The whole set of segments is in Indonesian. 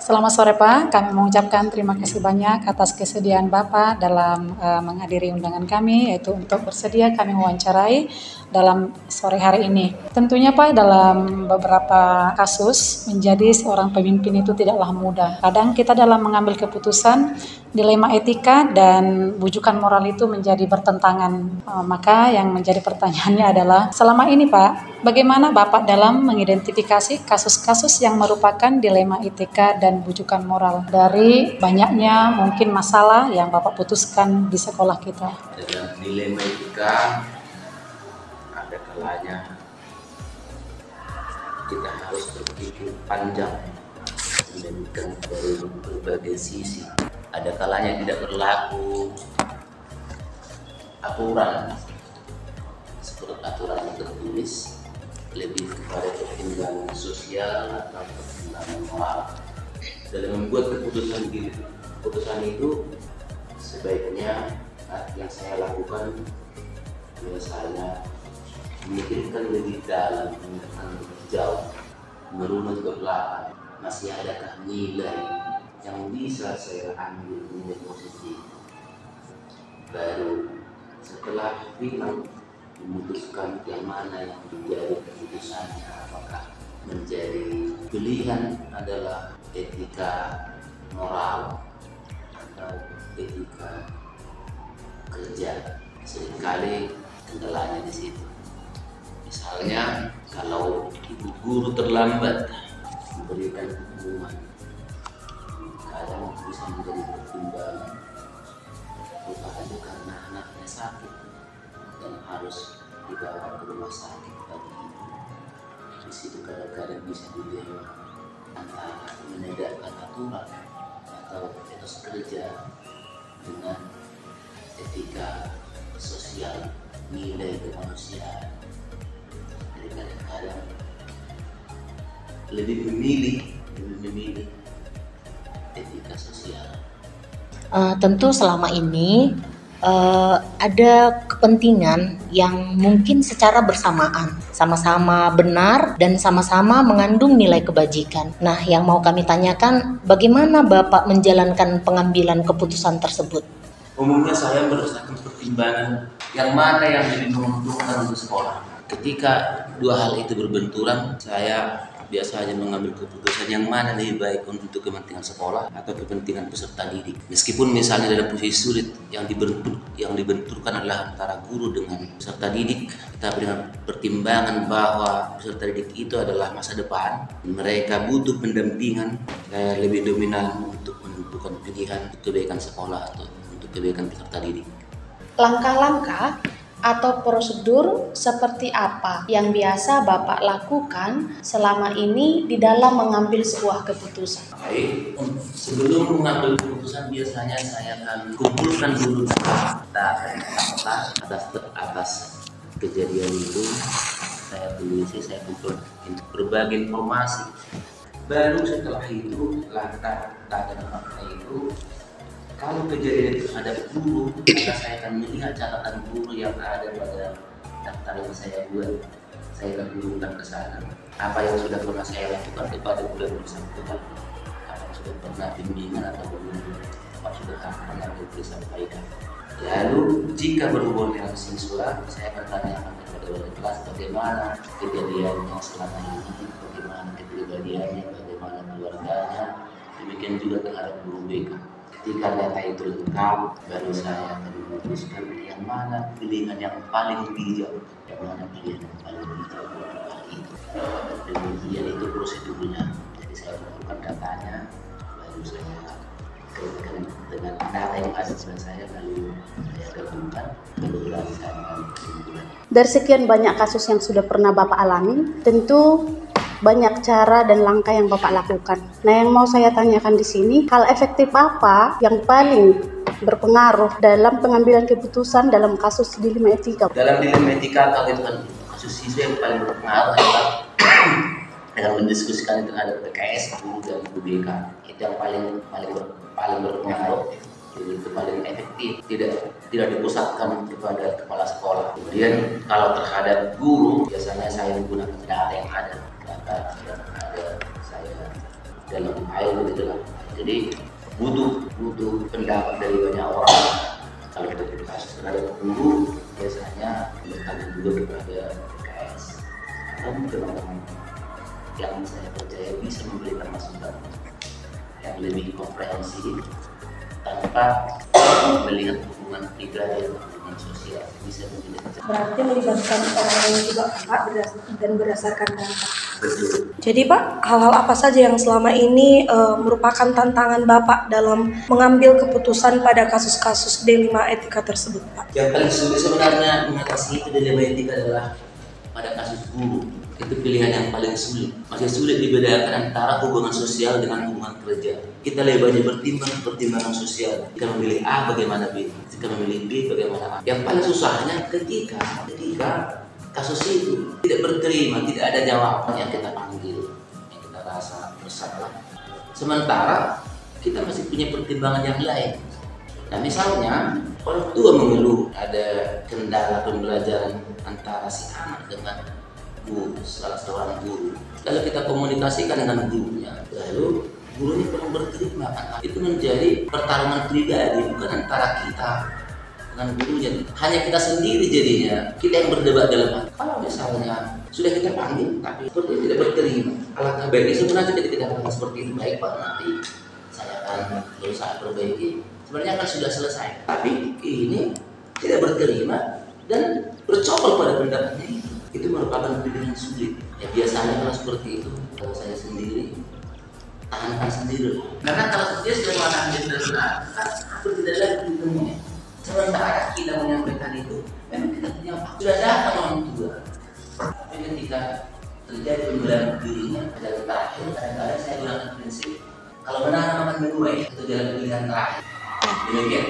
Selamat sore Pak, kami mengucapkan terima kasih banyak atas kesediaan Bapak dalam menghadiri undangan kami, yaitu untuk bersedia kami wawancarai dalam sore hari ini. Tentunya Pak, dalam beberapa kasus menjadi seorang pemimpin itu tidaklah mudah. Kadang kita dalam mengambil keputusan, dilema etika dan bujukan moral itu menjadi bertentangan. Maka yang menjadi pertanyaannya adalah, selama ini Pak, bagaimana Bapak dalam mengidentifikasi kasus-kasus yang merupakan dilema etika dan bujukan moral dari banyaknya mungkin masalah yang Bapak putuskan di sekolah kita? Dalam dilema etika, ada kalanya kita harus berpikir panjang dibandingkan dari berbagai sisi. Ada kalanya tidak berlaku aturan seperti aturan yang tertulis, lebih kepada pertimbangan sosial atau pertimbangan moral. Dalam membuat keputusan itu sebaiknya yang saya lakukan biasanya memikirkan lebih dalam, memikirkan lebih jauh, merunut ke belakang. Masih adakah nilai yang bisa saya ambil, nilai positif? Baru setelah final memutuskan yang mana yang menjadi keputusannya, apakah menjadi pilihan adalah etika moral atau etika kerja. Seringkali kendalanya di situ. Misalnya kalau ibu guru terlambat memberikan hukuman, kadang bisa menjadi pertimbangan bukan karena anaknya sakit dan harus dibawa ke rumah sakit bagi ibu. Di situ kadang-kadang bisa dilema antara menegakkan aturan atau etos kerja dengan etika sosial, nilai kemanusiaan. Jadi kadang-kadang lebih memilih etika sosial. Tentu selama ini ada kepentingan yang mungkin secara bersamaan, sama-sama benar dan sama-sama mengandung nilai kebajikan. Nah, yang mau kami tanyakan, bagaimana Bapak menjalankan pengambilan keputusan tersebut? Umumnya saya berdasarkan pertimbangan yang mana yang lebih menguntungkan untuk sekolah. Ketika dua hal itu berbenturan, saya biasanya mengambil keputusan yang mana lebih baik untuk kepentingan sekolah atau kepentingan peserta didik. Meskipun misalnya dalam posisi sulit yang dibenturkan adalah antara guru dengan peserta didik, tetapi dengan pertimbangan bahwa peserta didik itu adalah masa depan, mereka butuh pendampingan, lebih dominan untuk menentukan pilihan untuk kebaikan sekolah atau untuk kebaikan peserta didik. Langkah-langkah atau prosedur seperti apa yang biasa Bapak lakukan selama ini di dalam mengambil sebuah keputusan? Baik, sebelum mengambil keputusan biasanya saya akan kumpulkan dulu data atas kejadian itu. Saya kumpulkan berbagai informasi. Baru setelah itu, data itu, kalau kejadian itu ada guru, maka saya akan melihat catatan guru yang ada pada daftar yang saya buat. Saya akan hubungkan ke sana. Apa yang sudah pernah saya lakukan kepada guru yang bersangkutan, apa yang sudah pernah bimbingan atau bimbingan, apa sudah pernah disampaikan. Lalu jika berhubungan dengan siswa, saya akan tanyakan kepada wali kelas bagaimana kejadiannya selama ini, bagaimana kepribadiannya, bagaimana keluarganya, demikian juga terhadap guru BK. Ketika data itu lengkap, baru saya akan memutuskan yang mana pilihan yang paling bijak, yang mana pilihan yang paling bijak buat hal itu. Demikian itu prosedurnya. Jadi saya mengumpulkan datanya, baru saya kaitkan dengan data yang ada pada saya, lalu saya gabungkan, lalu melaksanakan kesimpulan. Dari sekian banyak kasus yang sudah pernah Bapak alami, tentu banyak cara dan langkah yang Bapak lakukan. Nah, yang mau saya tanyakan di sini, hal efektif apa yang paling berpengaruh dalam pengambilan keputusan dalam kasus dilema etika? Dalam dilema etika atau itu kan kasus siswa yang paling berpengaruh adalah dengan mendiskusikan terhadap PKS, guru dan guru BK. Itu yang paling berpengaruh, itu paling efektif. Tidak dipusatkan kepada kepala sekolah. Kemudian kalau terhadap guru, biasanya saya menggunakan data yang ada saya dalam file bergerak. Jadi butuh pendapat dari banyak orang. Kalau kita kasus terhadap guru, biasanya bertanya juga kepada PKS atau mungkin orang yang saya percaya bisa memberikan masukan yang lebih komprehensif tanpa melihat hubungan pribadi dan hubungan sosial, bisa menjadi. Berarti melibatkan orang lain juga Pak dan berdasarkan data. Betul. Jadi Pak, hal-hal apa saja yang selama ini merupakan tantangan Bapak dalam mengambil keputusan pada kasus-kasus D5 etika tersebut Pak? Yang paling sulit sebenarnya mengatasi itu dilema etika adalah pada kasus guru. Itu pilihan yang paling sulit. Masih sulit dibedakan antara hubungan sosial dengan hubungan kerja. Kita lebih banyak pertimbangan sosial. Kita memilih A bagaimana B, kita memilih B bagaimana A. Yang paling susahnya ketika kasus itu tidak berterima, tidak ada jawaban yang kita panggil, yang kita rasa bersalah. Sementara kita masih punya pertimbangan yang lain. Nah misalnya orang tua mengeluh ada kendala pembelajaran antara si anak dengan salah seorang guru. Lalu kita komunikasikan dengan gurunya, lalu gurunya perlu berterima. Itu menjadi pertarungan pribadi, bukan antara kita dengan gurunya, hanya kita sendiri jadinya. Kita yang berdebat dalam hati. Kalau misalnya sudah kita panggil tapi seperti itu tidak berterima, alangkah baiknya sebenarnya kita katakan seperti itu, baik Pak, nanti saya akan berusaha perbaiki. Sebenarnya kan sudah selesai, tapi ini tidak berterima dan bercokol pada pendapatnya itu merupakan pilihan sulit. Ya biasanya kalau seperti itu, kalau saya sendiri tahankan sendiri. Karena kalau dia sudah mengatakan dia sudah benar, aku tidak lagi ditemui. Sementara kita menyampaikan itu, memang kita punya fakta sudah datang orang tua. Tapi ketika terjadi pembelahan dirinya, jalan terakhir, kadang-kadang saya gunakan prinsip kalau benar akan menuai itu jalan pilihan terakhir. Demikian.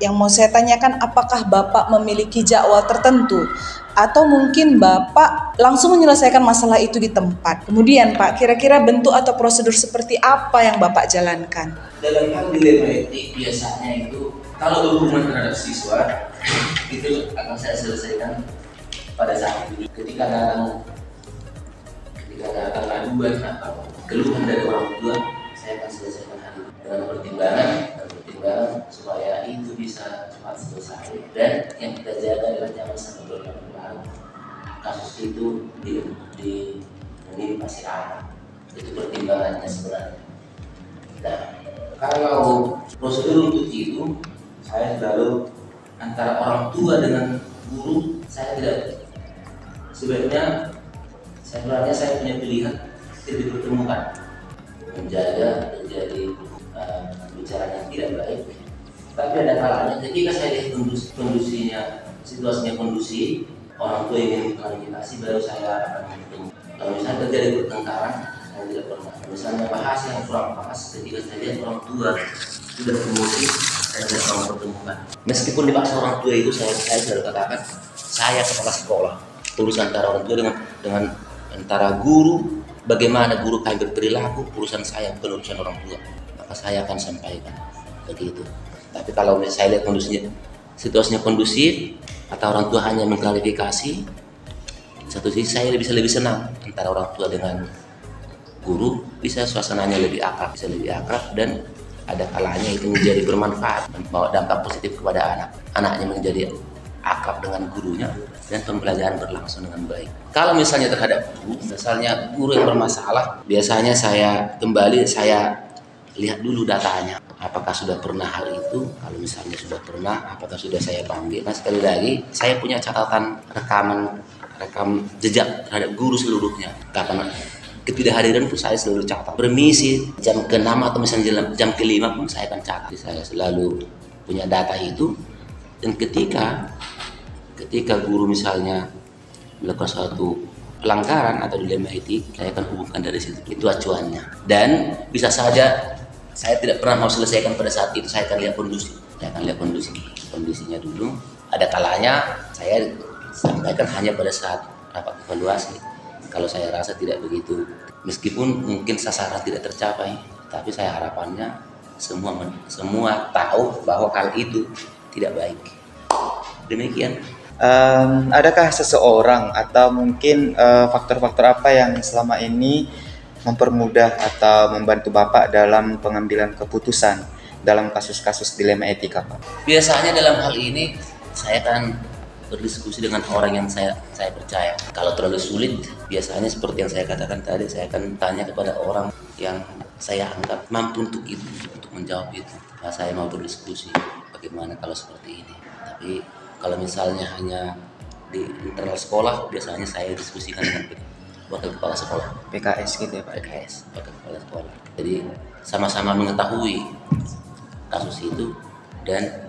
Yang mau saya tanyakan, apakah Bapak memiliki jadwal tertentu atau mungkin Bapak langsung menyelesaikan masalah itu di tempat? Kemudian Pak, kira-kira bentuk atau prosedur seperti apa yang Bapak jalankan? Dalam hal dilema etik biasanya itu kalau berhubungan terhadap siswa itu akan saya selesaikan pada saat itu. Ketika datang aduan atau keluhan dari orang tua, saya akan selesaikan hal itu dengan pertimbangan supaya itu bisa cepat selesai. Dan yang kita jaga adalah jangan sampai berlarut-larut. Kasus itu pasti ada. Itu pertimbangannya sebenarnya. Nah, kalau prosedur untuk itu, saya selalu antara orang tua dengan guru, saya tidak sebenarnya saya punya pilihan tidak dipertemukan, menjaga terjadi bicara yang tidak baik. Tapi ada kalanya ketika saya lihat kondisinya, situasinya kondusif, orang tua ingin klarifikasi, baru saya akan bertemu. Kalau misalnya terjadi pertengkaran, saya tidak pernah. Misalnya bahas yang kurang pas, ketika saya lihat orang tua sudah emosi, saya tidak mau pertemukan. Meskipun dipaksa orang tua itu, saya selalu katakan, saya kepala sekolah. Urusan antara orang tua dengan antara guru, bagaimana guru kami berperilaku, urusan saya bukan urusan orang tua. Maka saya akan sampaikan begitu. Tapi kalau saya lihat situasinya kondusif atau orang tua hanya mengklarifikasi, satu sisi saya bisa lebih senang antara orang tua dengan guru, bisa suasananya lebih akrab, dan ada kalanya itu menjadi bermanfaat, membawa dampak positif kepada anaknya menjadi akrab dengan gurunya dan pembelajaran berlangsung dengan baik. Kalau misalnya terhadap guru yang bermasalah, biasanya saya lihat dulu datanya, apakah sudah pernah hal itu. Kalau misalnya sudah pernah, apakah sudah saya panggil. Nah, sekali lagi saya punya catatan rekam jejak terhadap guru seluruhnya. Kapan ketidakhadiran pun saya selalu catat. Permisi jam ke-6 atau misalnya jam ke-5 pun saya akan catat. Saya selalu punya data itu. Dan ketika guru misalnya melakukan suatu pelanggaran atau dilema etik, saya akan hubungkan dari situ. Itu acuannya. Dan bisa saja saya tidak pernah mau selesaikan pada saat itu. Saya akan lihat kondisinya dulu. Ada kalanya saya sampaikan hanya pada saat rapat evaluasi. Kalau saya rasa tidak begitu, meskipun mungkin sasaran tidak tercapai, tapi saya harapannya semua tahu bahwa hal itu tidak baik. Demikian. Adakah seseorang atau mungkin faktor-faktor apa yang selama ini mempermudah atau membantu Bapak dalam pengambilan keputusan dalam kasus-kasus dilema etika, Pak? Biasanya dalam hal ini saya akan berdiskusi dengan orang yang saya percaya. Kalau terlalu sulit, biasanya seperti yang saya katakan tadi, saya akan tanya kepada orang yang saya anggap mampu untuk menjawab itu. Nah, saya mau berdiskusi bagaimana kalau seperti ini. Tapi kalau misalnya hanya di internal sekolah, biasanya saya diskusikan dengan wakil kepala sekolah. PKS gitu ya, Pak? PKS, wakil kepala sekolah. Jadi sama-sama mengetahui kasus itu dan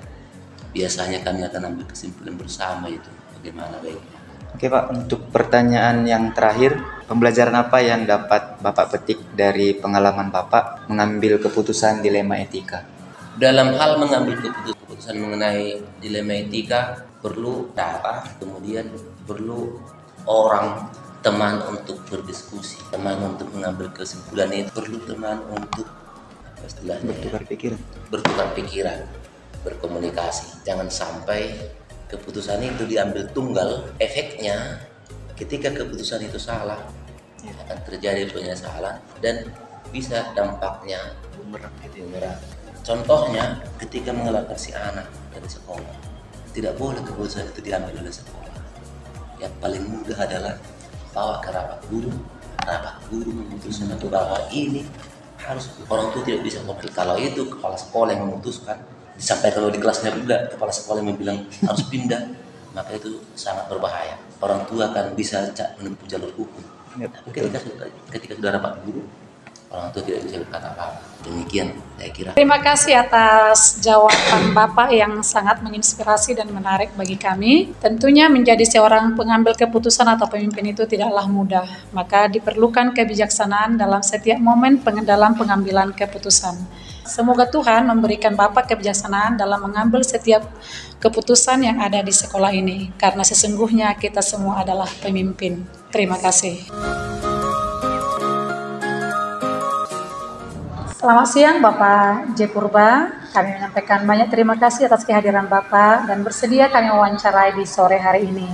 biasanya kami akan ambil kesimpulan bersama itu bagaimana baiknya. Oke Pak, untuk pertanyaan yang terakhir, pembelajaran apa yang dapat Bapak petik dari pengalaman Bapak mengambil keputusan dilema etika? Dalam hal mengambil keputusan mengenai dilema etika perlu data, kemudian perlu orang, teman untuk berdiskusi, teman untuk mengambil kesimpulan itu, perlu teman untuk apa istilahnya, bertukar pikiran, berkomunikasi. Jangan sampai keputusan itu diambil tunggal. Efeknya ketika keputusan itu salah akan terjadi penyesalan dan bisa dampaknya bumerang. Contohnya ketika mengeluarkan si anak dari sekolah, tidak boleh keputusan itu diambil oleh sekolah. Yang paling mudah adalah bawa ke rapat guru memutuskan bahwa ini harus, orang tua tidak bisa komen. Kalau itu kepala sekolah yang memutuskan, sampai kalau di kelasnya juga kepala sekolah yang bilang harus pindah, maka itu sangat berbahaya. Orang tua akan bisa menempuh jalur hukum. Tapi ketika sudah rapat guru, orang tua tidak bisa berkata apa-apa. Demikian saya kira. Terima kasih atas jawaban Bapak yang sangat menginspirasi dan menarik bagi kami. Tentunya menjadi seorang pengambil keputusan atau pemimpin itu tidaklah mudah. Maka diperlukan kebijaksanaan dalam setiap momen dalam pengambilan keputusan. Semoga Tuhan memberikan Bapak kebijaksanaan dalam mengambil setiap keputusan yang ada di sekolah ini. Karena sesungguhnya kita semua adalah pemimpin. Terima kasih. Selamat siang Bapak J. Purba. Kami menyampaikan banyak terima kasih atas kehadiran Bapak dan bersedia kami wawancarai di sore hari ini.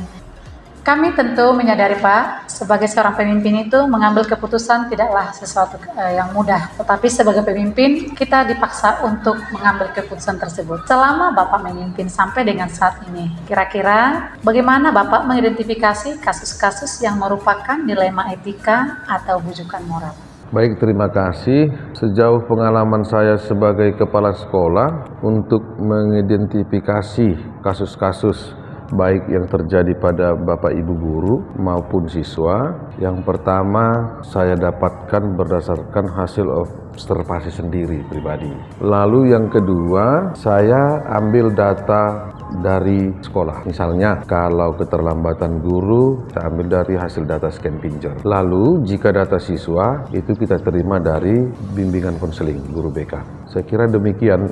Kami tentu menyadari Pak, sebagai seorang pemimpin itu mengambil keputusan tidaklah sesuatu yang mudah. Tetapi sebagai pemimpin kita dipaksa untuk mengambil keputusan tersebut. Selama Bapak memimpin sampai dengan saat ini, kira-kira bagaimana Bapak mengidentifikasi kasus-kasus yang merupakan dilema etika atau bujukan moral? Baik, terima kasih. Sejauh pengalaman saya sebagai kepala sekolah untuk mengidentifikasi kasus-kasus baik yang terjadi pada Bapak Ibu guru maupun siswa, yang pertama saya dapatkan berdasarkan hasil observasi sendiri pribadi. Lalu yang kedua, saya ambil data dari sekolah. Misalnya kalau keterlambatan guru, saya ambil dari hasil data scan pincer. Lalu jika data siswa, itu kita terima dari bimbingan konseling guru BK. Saya kira demikian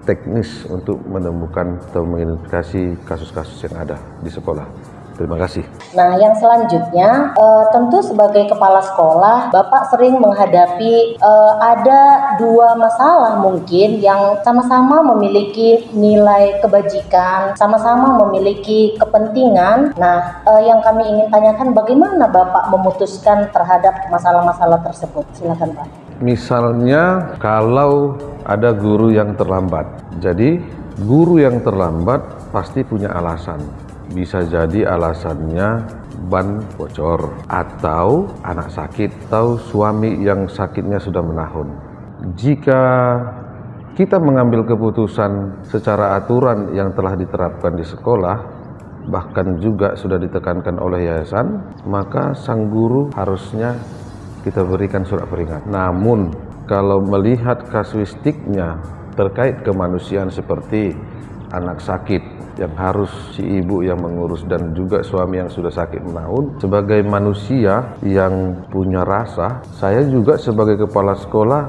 teknis untuk menemukan atau mengidentifikasi kasus-kasus yang ada di sekolah. Terima kasih. Nah, yang selanjutnya tentu sebagai kepala sekolah, Bapak sering menghadapi ada dua masalah mungkin yang sama-sama memiliki nilai kebajikan, sama-sama memiliki kepentingan. Nah, yang kami ingin tanyakan bagaimana Bapak memutuskan terhadap masalah-masalah tersebut? Silakan Pak. Misalnya kalau ada guru yang terlambat. Jadi guru yang terlambat pasti punya alasan. Bisa jadi alasannya ban bocor, atau anak sakit, atau suami yang sakitnya sudah menahun. Jika kita mengambil keputusan secara aturan yang telah diterapkan di sekolah, bahkan juga sudah ditekankan oleh yayasan, maka sang guru harusnya kita berikan surat peringatan. Namun kalau melihat kasuistiknya terkait kemanusiaan seperti anak sakit yang harus si ibu yang mengurus dan juga suami yang sudah sakit menahun, sebagai manusia yang punya rasa, saya juga sebagai kepala sekolah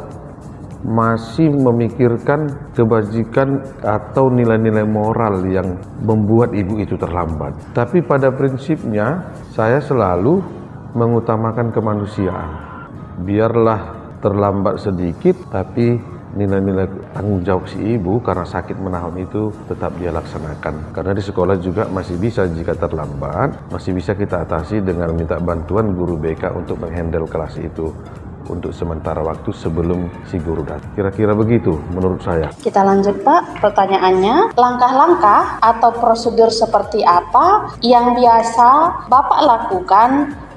masih memikirkan kebajikan atau nilai-nilai moral yang membuat ibu itu terlambat. Tapi pada prinsipnya saya selalu mengutamakan kemanusiaan. Biarlah terlambat sedikit, tapi nilai-nilai tanggung jawab si ibu karena sakit menahun itu tetap dia laksanakan. Karena di sekolah juga masih bisa, jika terlambat masih bisa kita atasi dengan minta bantuan guru BK untuk menghandle kelas itu. untuk sementara waktu sebelum si guru datang. Kira-kira begitu menurut saya. Kita lanjut Pak, pertanyaannya, langkah-langkah atau prosedur seperti apa yang biasa Bapak lakukan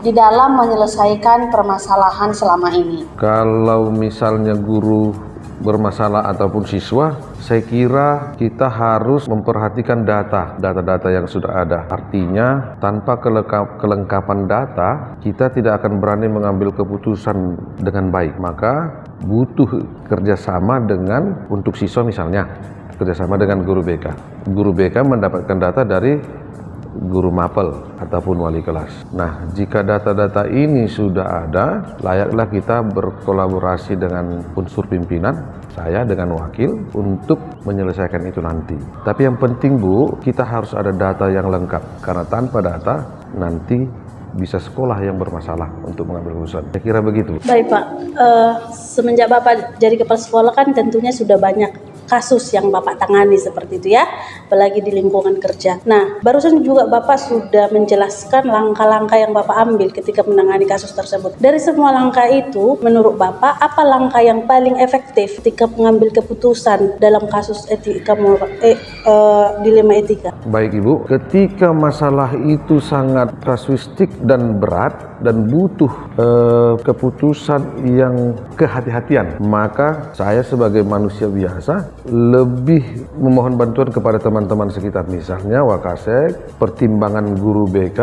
di dalam menyelesaikan permasalahan selama ini? Kalau misalnya guru bermasalah ataupun siswa, saya kira kita harus memperhatikan data yang sudah ada. Artinya, tanpa kelengkapan data, kita tidak akan berani mengambil keputusan dengan baik. Maka butuh kerjasama untuk siswa misalnya, kerjasama dengan guru BK. Guru BK mendapatkan data dari guru mapel ataupun wali kelas. Nah, jika data-data ini sudah ada, layaklah kita berkolaborasi dengan unsur pimpinan, saya dengan wakil, untuk menyelesaikan itu nanti. Tapi yang penting Bu, kita harus ada data yang lengkap, karena tanpa data nanti bisa sekolah yang bermasalah untuk mengambil keputusan. Saya kira begitu. Baik Pak, semenjak Bapak jadi kepala sekolah kan tentunya sudah banyak kasus yang Bapak tangani seperti itu ya, apalagi di lingkungan kerja. Nah, barusan juga Bapak sudah menjelaskan langkah-langkah yang Bapak ambil ketika menangani kasus tersebut. Dari semua langkah itu, menurut Bapak, apa langkah yang paling efektif ketika mengambil keputusan dalam kasus dilema etika? Baik Ibu, ketika masalah itu sangat kasuistik dan berat dan butuh keputusan yang kehati-hatian, maka saya sebagai manusia biasa lebih memohon bantuan kepada teman-teman sekitar, misalnya Wakasek, pertimbangan guru BK,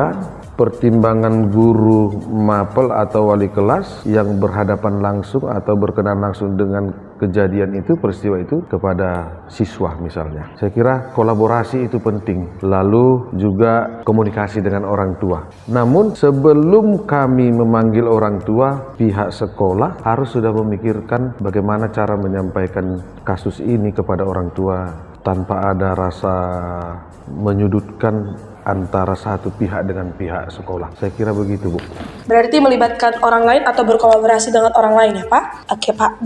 pertimbangan guru mapel atau wali kelas yang berhadapan langsung atau berkenan langsung dengan kejadian itu, peristiwa itu, kepada siswa misalnya. Saya kira kolaborasi itu penting, lalu juga komunikasi dengan orang tua. Namun sebelum kami memanggil orang tua, pihak sekolah harus sudah memikirkan bagaimana cara menyampaikan kasus ini kepada orang tua tanpa ada rasa menyudutkan antara satu pihak dengan pihak sekolah. Saya kira begitu, Bu. Berarti melibatkan orang lain atau berkolaborasi dengan orang lain ya, Pak? Oke, Pak.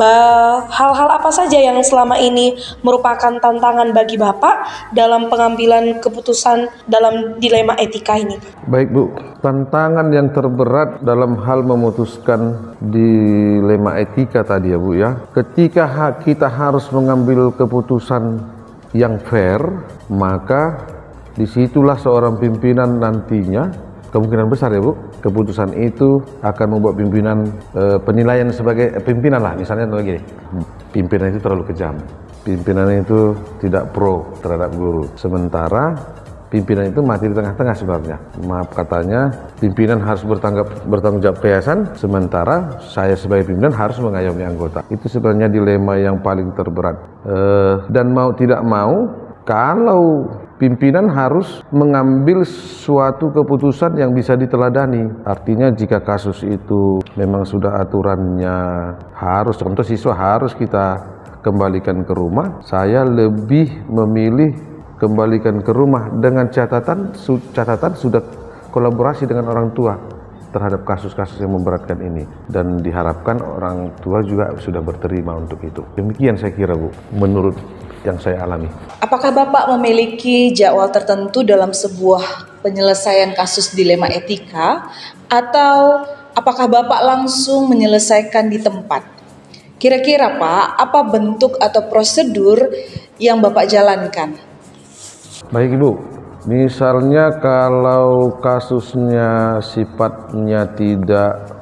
Hal-hal apa saja yang selama ini merupakan tantangan bagi Bapak dalam pengambilan keputusan dalam dilema etika ini? Baik, Bu. Tantangan yang terberat dalam hal memutuskan dilema etika tadi ya, Bu ya. Ketika kita harus mengambil keputusan yang fair, maka disitulah seorang pimpinan nantinya, kemungkinan besar ya Bu, keputusan itu akan membuat pimpinan penilaian sebagai pimpinan lah, misalnya begini, pimpinan itu terlalu kejam, pimpinan itu tidak pro terhadap guru, sementara pimpinan itu mati di tengah-tengah sebenarnya. Maaf katanya, pimpinan harus bertanggung jawab keyayasan, sementara saya sebagai pimpinan harus mengayomi anggota. Itu sebenarnya dilema yang paling terberat. Dan mau tidak mau, kalau pimpinan harus mengambil suatu keputusan yang bisa diteladani. Artinya jika kasus itu memang sudah aturannya harus, contoh siswa harus kita kembalikan ke rumah, saya lebih memilih kembalikan ke rumah dengan catatan sudah kolaborasi dengan orang tua terhadap kasus-kasus yang memberatkan ini, dan diharapkan orang tua juga sudah berterima untuk itu. Demikian saya kira Bu, menurut yang saya alami. Apakah Bapak memiliki jadwal tertentu dalam sebuah penyelesaian kasus dilema etika, atau apakah Bapak langsung menyelesaikan di tempat? Kira-kira Pak, apa bentuk atau prosedur yang Bapak jalankan? Baik Ibu, misalnya kalau kasusnya sifatnya tidak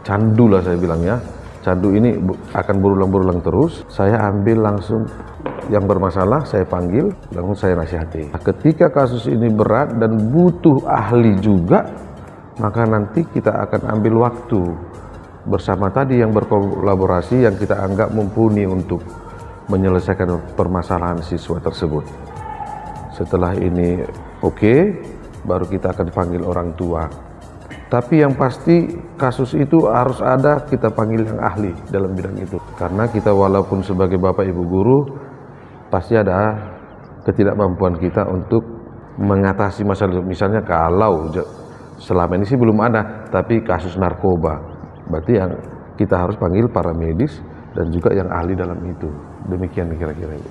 candu lah saya bilang ya, candu ini akan berulang-berulang terus, saya ambil langsung yang bermasalah, saya panggil, langsung saya nasihati. Ketika kasus ini berat dan butuh ahli juga, maka nanti kita akan ambil waktu bersama tadi yang berkolaborasi yang kita anggap mumpuni untuk menyelesaikan permasalahan siswa tersebut. Setelah ini oke, baru kita akan panggil orang tua. Tapi yang pasti kasus itu harus ada kita panggil yang ahli dalam bidang itu. Karena kita walaupun sebagai bapak ibu guru, pasti ada ketidakmampuan kita untuk mengatasi masalah. Misalnya kalau selama ini sih belum ada, tapi kasus narkoba, berarti yang kita harus panggil para medis dan juga yang ahli dalam itu. Demikian kira-kira Ibu.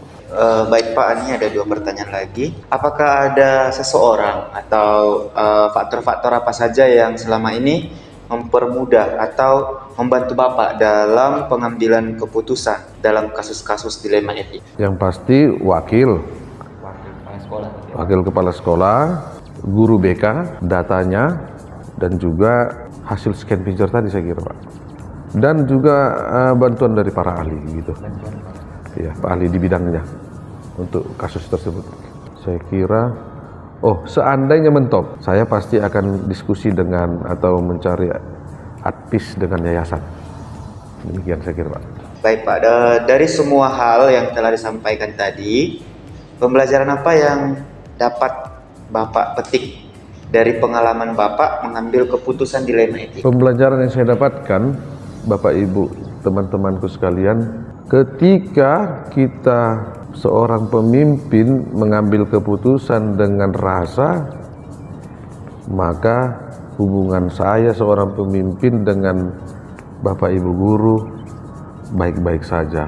Baik Pak, ini ada 2 pertanyaan lagi. Apakah ada seseorang atau faktor-faktor apa saja yang selama ini mempermudah atau membantu Bapak dalam pengambilan keputusan dalam kasus-kasus dilema etik? Yang pasti wakil kepala sekolah, guru BK, datanya, dan juga hasil scan picture tadi saya kira Pak. Dan juga bantuan dari para ahli gitu. Ya, Pak ahli di bidangnya untuk kasus tersebut. Saya kira, seandainya mentok, saya pasti akan diskusi dengan atau mencari advis dengan yayasan. Demikian saya kira Pak. Baik Pak, dari semua hal yang telah disampaikan tadi, pembelajaran apa yang dapat Bapak petik dari pengalaman Bapak mengambil keputusan dilema etik? Pembelajaran yang saya dapatkan, Bapak Ibu, teman-temanku sekalian, ketika kita seorang pemimpin mengambil keputusan dengan rasa, maka hubungan saya seorang pemimpin dengan Bapak Ibu guru baik-baik saja.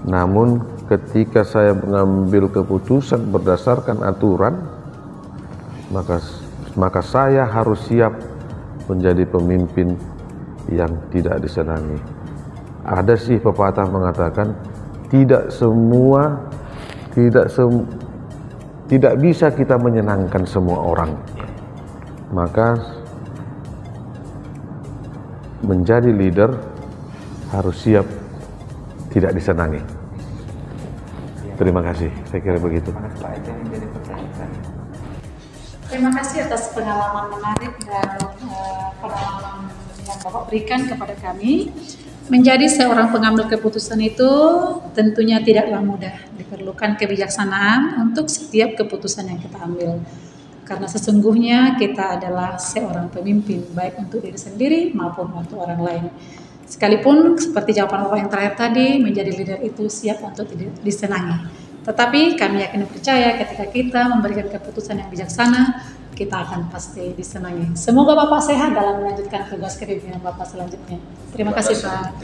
Namun ketika saya mengambil keputusan berdasarkan aturan, maka saya harus siap menjadi pemimpin yang tidak disenangi. Ada sih pepatah mengatakan tidak bisa kita menyenangkan semua orang. Maka menjadi leader harus siap tidak disenangi. Terima kasih, saya kira begitu. Terima kasih atas pengalaman menarik dan pengalaman yang Bapak berikan kepada kami. Menjadi seorang pengambil keputusan itu tentunya tidaklah mudah. Diperlukan kebijaksanaan untuk setiap keputusan yang kita ambil. Karena sesungguhnya kita adalah seorang pemimpin, baik untuk diri sendiri maupun untuk orang lain. Sekalipun seperti jawaban Bapak yang terakhir tadi, menjadi leader itu siap untuk disenangi. Tetapi kami yakin dan percaya ketika kita memberikan keputusan yang bijaksana, kita akan pasti disenangi. Semoga Bapak sehat dalam melanjutkan tugas kepemimpinan Bapak selanjutnya. Terima kasih Pak.